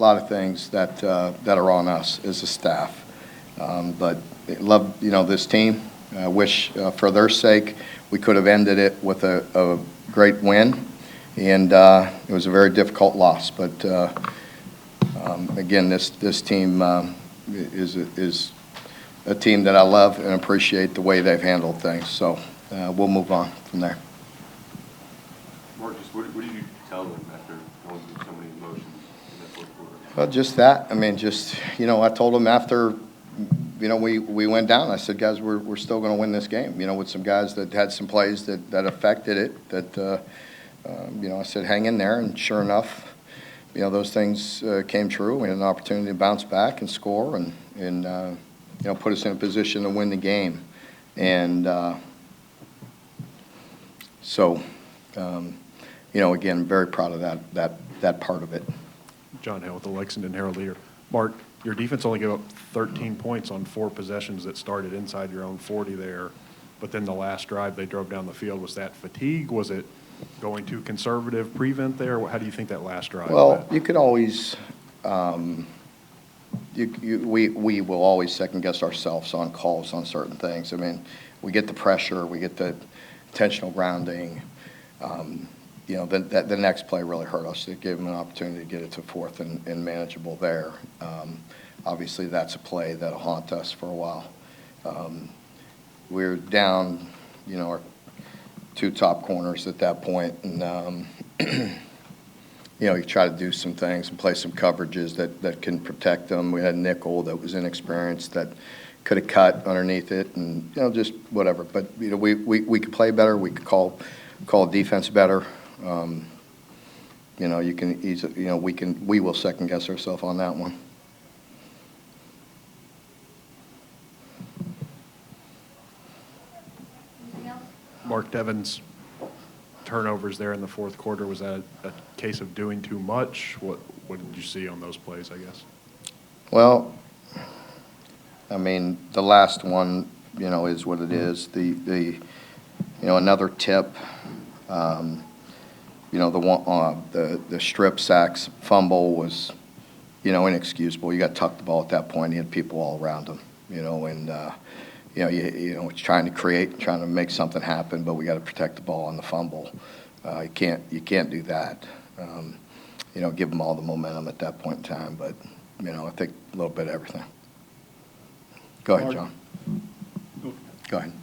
lot of things that that are on us as a staff. But I love, this team. I wish for their sake we could have ended it with a great win, and it was a very difficult loss. But again, this team is a team that I love and appreciate the way they've handled things. So we'll move on from there. Mark, what did you tell them after going through so many emotions in that fourth quarter? Well, just that. I mean, I told them after, we went down. I said, guys, we're still going to win this game. With some guys that had some plays that affected it. That I said, hang in there, and sure enough, those things came true. We had an opportunity to bounce back and score, and put us in a position to win the game. And again, very proud of that part of it. John Hale with the Lexington Herald-Leader. Mark, your defense only gave up 13 points on 4 possessions that started inside your own 40 there, but then the last drive they drove down the field. Was that fatigue? Was it going too conservative prevent there? How do you think that last drive went? You could always we will always second-guess ourselves on calls on certain things. I mean, we get the pressure, we get the intentional grounding. The next play really hurt us. It gave them an opportunity to get it to fourth and manageable there. Obviously, that's a play that'll haunt us for a while. We're down, our 2 top corners at that point, and you try to do some things and play some coverages that can protect them. We had nickel that was inexperienced that could have cut underneath it, and just whatever. But we could play better. We could call defense better. You can easily, we will second guess ourselves on that one. Mark, Devin's turnovers there in the fourth quarter, was that a case of doing too much? What did you see on those plays, I guess? Well, I mean, the last one, is what it is. The another tip, the strip sacks fumble was, inexcusable. You got to tuck the ball at that point. You had people all around him, and it's trying to make something happen, but we got to protect the ball on the fumble. You can't do that. Give them all the momentum at that point in time. But I think a little bit of everything. Go ahead, John. Go ahead.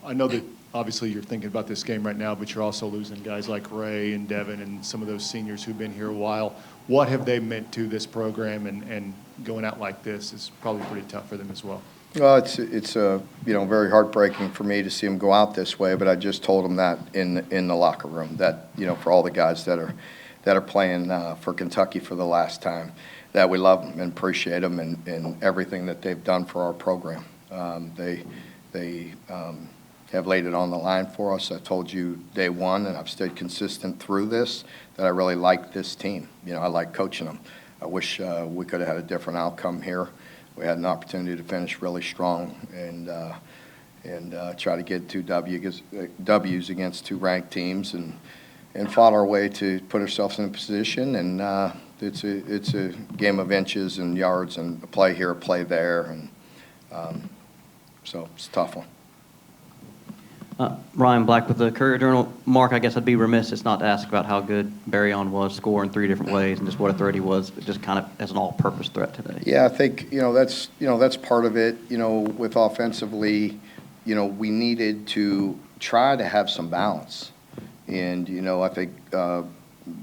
I know that obviously you're thinking about this game right now, but you're also losing guys like Ray and Devin and some of those seniors who've been here a while. What have they meant to this program, and going out like this is probably pretty tough for them as well? Well, it's very heartbreaking for me to see them go out this way, but I just told them that in the locker room that for all the guys that are playing for Kentucky for the last time, that we love them and appreciate them and everything that they've done for our program. They have laid it on the line for us. I told you day one, and I've stayed consistent through this, that I really like this team. I like coaching them. I wish we could have had a different outcome here. We had an opportunity to finish really strong and try to get 2 W's against 2 ranked teams and fought our way to put ourselves in a position. And it's a game of inches and yards and a play here, a play there, and so it's a tough one. Ryan Black with the Courier-Journal. Mark, I guess I'd be remiss it's not to ask about how good Barryon was, scoring 3 different ways, and just what a threat he was, just kind of as an all-purpose threat today. Yeah, I think that's part of it. With offensively, we needed to try to have some balance, and I think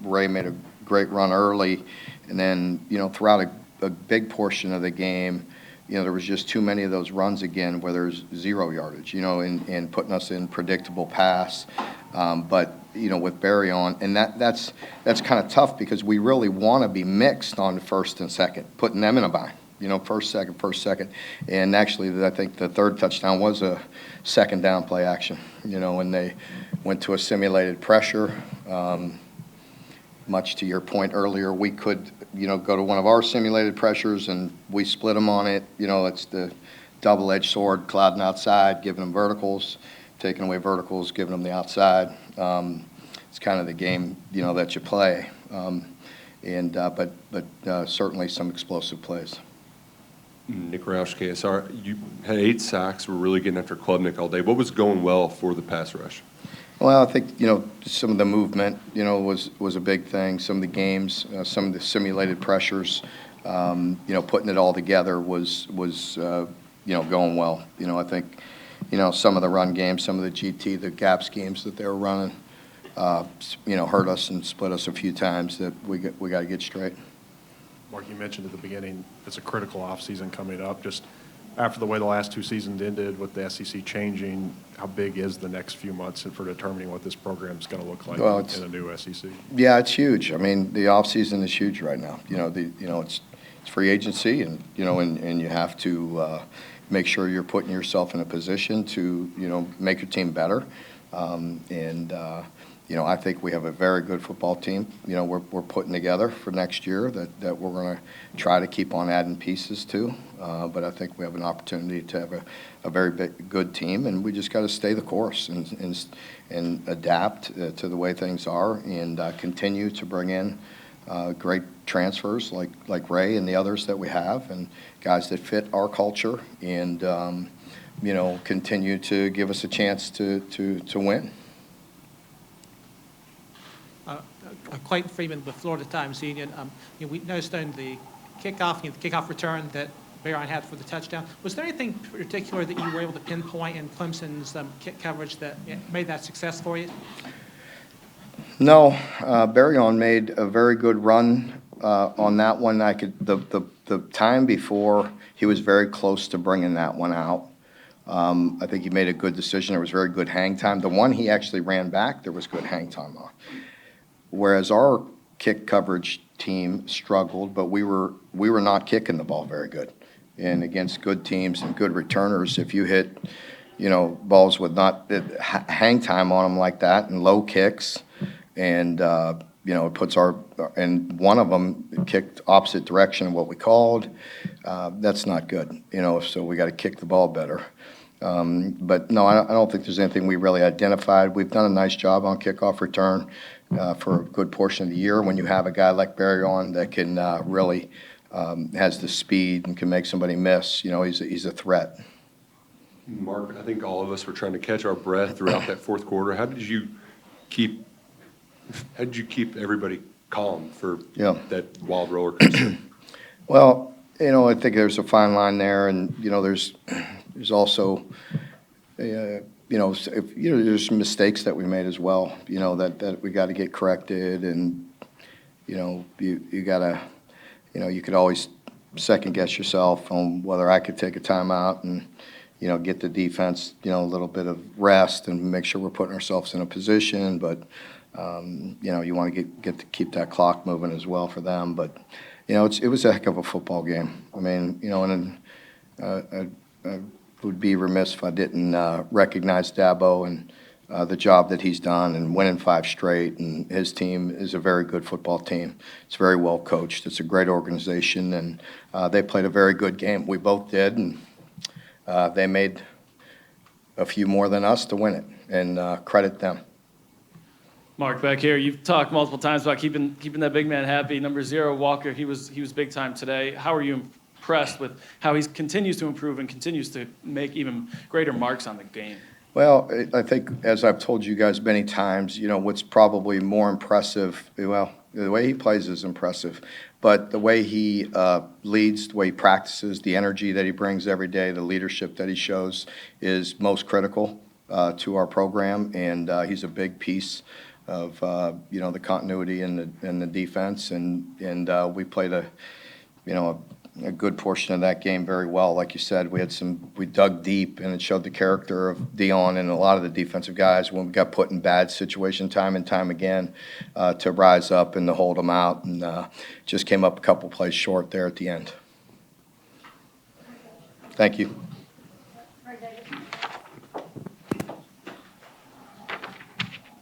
Ray made a great run early, and then throughout a big portion of the game, there was just too many of those runs again where there's 0 yardage, and putting us in predictable pass. But, with Barryon, and that's kind of tough because we really want to be mixed on the first and second, putting them in a bind, first, second. And actually, I think the 3rd touchdown was a second down play action, when they went to a simulated pressure. Much to your point earlier, we could, go to one of our simulated pressures and we split them on it. It's the double-edged sword, clouding outside, giving them verticals, taking away verticals, giving them the outside. It's kind of the game, that you play. and but certainly some explosive plays. Nick Roush, KSR, you had 8 sacks. We're really getting after Klubnik all day. What was going well for the pass rush? Well, I think, some of the movement, was a big thing. Some of the games, some of the simulated pressures, putting it all together was going well. I think, some of the run games, some of the GT, the gap schemes that they were running, hurt us and split us a few times that we got to get straight. Mark, you mentioned at the beginning, it's a critical offseason coming up. Just after the way the last 2 seasons ended with the SEC changing, how big is the next few months for determining what this program is going to look like in a new SEC? Yeah, it's huge. I mean, the offseason is huge right now. It's free agency, and and you have to make sure you're putting yourself in a position to make your team better. I think we have a very good football team. We're putting together for next year that we're going to try to keep on adding pieces to. But I think we have an opportunity to have a very good team, and we just got to stay the course and adapt to the way things are, and continue to bring in great transfers like Ray and the others that we have, and guys that fit our culture, and continue to give us a chance to win. Clayton Freeman with Florida Times-Union. We noticed on the kickoff return that Barron had for the touchdown. Was there anything particular that you were able to pinpoint in Clemson's kick coverage that made that success for you? No, Barron made a very good run on that one. The time before, he was very close to bringing that one out. I think he made a good decision. There was very good hang time. The one he actually ran back, there was good hang time on. Whereas our kick coverage team struggled, but we were not kicking the ball very good. And against good teams and good returners, if you hit, balls with not hang time on them like that and low kicks, and it puts and one of them kicked opposite direction of what we called. That's not good, so we got to kick the ball better. But no, I don't think there's anything we really identified. We've done a nice job on kickoff return for a good portion of the year. When you have a guy like Barron that can really has the speed and can make somebody miss, he's a threat. Mark, I think all of us were trying to catch our breath throughout that fourth quarter. How did you keep everybody calm for that wild roller coaster? Well, I think there's a fine line there, and there's also there's mistakes that we made as well, that we got to get corrected, and you got to you could always second guess yourself on whether I could take a timeout and get the defense a little bit of rest and make sure we're putting ourselves in a position, but you want to get to keep that clock moving as well for them. But it was a heck of a football game. I mean, and I would be remiss if I didn't recognize Dabo and the job that he's done and winning 5 straight. And his team is a very good football team. It's very well coached. It's a great organization, and they played a very good game. We both did, and they made a few more than us to win it, and credit them. Mark, back here, you've talked multiple times about keeping that big man happy. Number 0, Walker, he was big time today. How are you impressed with how he continues to improve and continues to make even greater marks on the game? Well, I think, as I've told you guys many times, what's probably more impressive, well, the way he plays is impressive, but the way he leads, the way he practices, the energy that he brings every day, the leadership that he shows is most critical to our program, and he's a big piece of the continuity in the defense, and we played a good portion of that game very well. Like you said, we dug deep, and it showed the character of Dion and a lot of the defensive guys when we got put in bad situation time and time again to rise up and to hold them out, and just came up a couple plays short there at the end. Thank you.